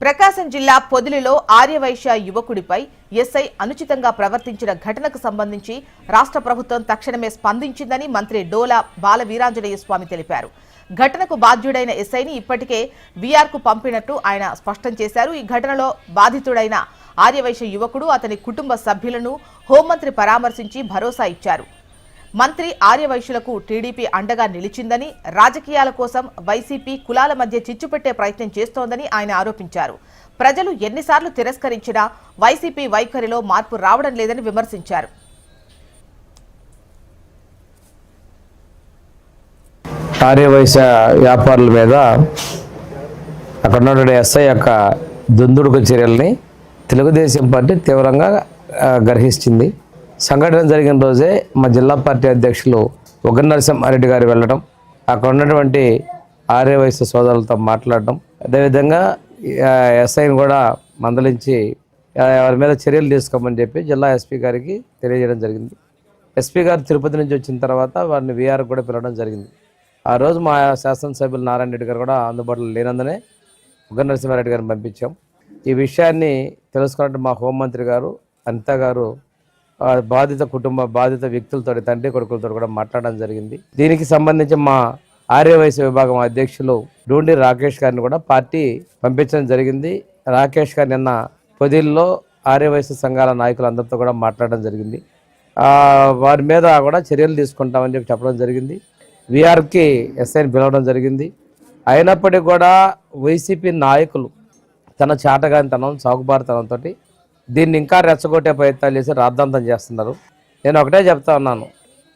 ప్రకాశం జిల్లా పొదిలిలో ఆర్యవైశ్య యువకుడిపై ఎస్ఐ అనుచితంగా ప్రవర్తించిన ఘటనకు సంబంధించి రాష్ట్ర ప్రభుత్వం తక్షణమే స్పందించిందని మంత్రి డోలా బాల వీరాంజనేయ స్వామి తెలిపారు. ఘటనకు బాధ్యుడైన ఎస్ఐని ఇప్పటికే వీఆర్కు పంపినట్టు ఆయన స్పష్టం చేశారు. ఈ ఘటనలో బాధితుడైన ఆర్యవైశ్య యువకుడు అతని కుటుంబ సభ్యులను హోంమంత్రి పరామర్శించి భరోసా ఇచ్చారు. మంత్రి ఆర్యవైశ్యులకు టీడీపీ అండగా నిలిచిందని, రాజకీయాల కోసం వైసీపీ కులాల మధ్య చిచ్చుపెట్టే ప్రయత్నం చేస్తోందని ఆయన ఆరోపించారు. ప్రజలు ఎన్నిసార్లు తిరస్కరించినా వైసీపీ వైఖరిలో మార్పు రావడం లేదని విమర్శించారు. ఆర్యవైశ్య వ్యాపారుల మీద అక్కడ ఉన్న ఎస్ఐ యొక్క దుందుడుకు చర్యల్ని తెలుగుదేశం పార్టీ తీవ్రంగా గర్హించింది. సంఘటన జరిగిన రోజే మా జిల్లా పార్టీ అధ్యక్షులు ఉగ్ర నరసింహారెడ్డి గారు వెళ్ళడం, అక్కడ ఉన్నటువంటి ఆర్యవైశ్య సోదరులతో మాట్లాడడం, అదేవిధంగా ఎస్ఐని కూడా మందలించి వారి మీద చర్యలు తీసుకోమని చెప్పి జిల్లా ఎస్పీ గారికి తెలియజేయడం జరిగింది. ఎస్పీ గారు తిరుపతి నుంచి వచ్చిన తర్వాత వారిని వీఆర్ కూడా పిలవడం జరిగింది. ఆ రోజు మా శాసనసభ్యులు నారాయణ రెడ్డి గారు కూడా అందుబాటులో లేనందునే ఉగ్ర నరసింహారెడ్డి గారిని పంపించాం. ఈ విషయాన్ని తెలుసుకున్నట్టు మా హోంమంత్రి గారు అనిత గారు బాధిత వ్యక్తులతో, తండ్రి కొడుకులతో కూడా మాట్లాడడం జరిగింది. దీనికి సంబంధించి మా ఆర్యవైశ్య విభాగం అధ్యక్షులు డూండి రాకేష్ గారిని కూడా పార్టీ పంపించడం జరిగింది. రాకేష్ గారు నిన్న పొదిల్లో ఆర్యవైశ్య సంఘాల నాయకులందరితో కూడా మాట్లాడడం జరిగింది. వారి మీద కూడా చర్యలు తీసుకుంటామని చెప్పి చెప్పడం జరిగింది. వీఆర్కి ఎస్ఐని పిలవడం జరిగింది. అయినప్పటికీ కూడా వైసీపీ నాయకులు తన చాటగానితనం, చౌకబారుతనంతో దీన్ని ఇంకా రెచ్చగొట్టే ప్రయత్నాలు చేసి రాద్ధాంతం చేస్తున్నారు. నేను ఒకటే చెప్తా ఉన్నాను,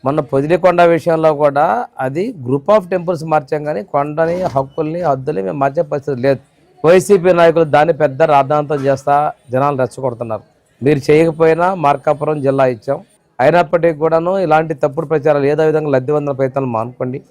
మొన్న పొదిలికొండ విషయంలో కూడా అది గ్రూప్ ఆఫ్ టెంపుల్స్ మార్చాం, కానీ కొండని, హక్కుల్ని, హద్దుల్ని మేము మార్చే పరిస్థితి లేదు. వైసీపీ నాయకులు దాన్ని పెద్ద రాద్ధాంతం చేస్తా జనాలు రెచ్చగొడుతున్నారు. మీరు చేయకపోయినా మార్కాపురం జిల్లా ఇచ్చాం, అయినప్పటికీ కూడాను ఇలాంటి తప్పుడు ప్రచారాలు ఏదో విధంగా లబ్ధివందన ప్రయత్నాలు మానుకోండి.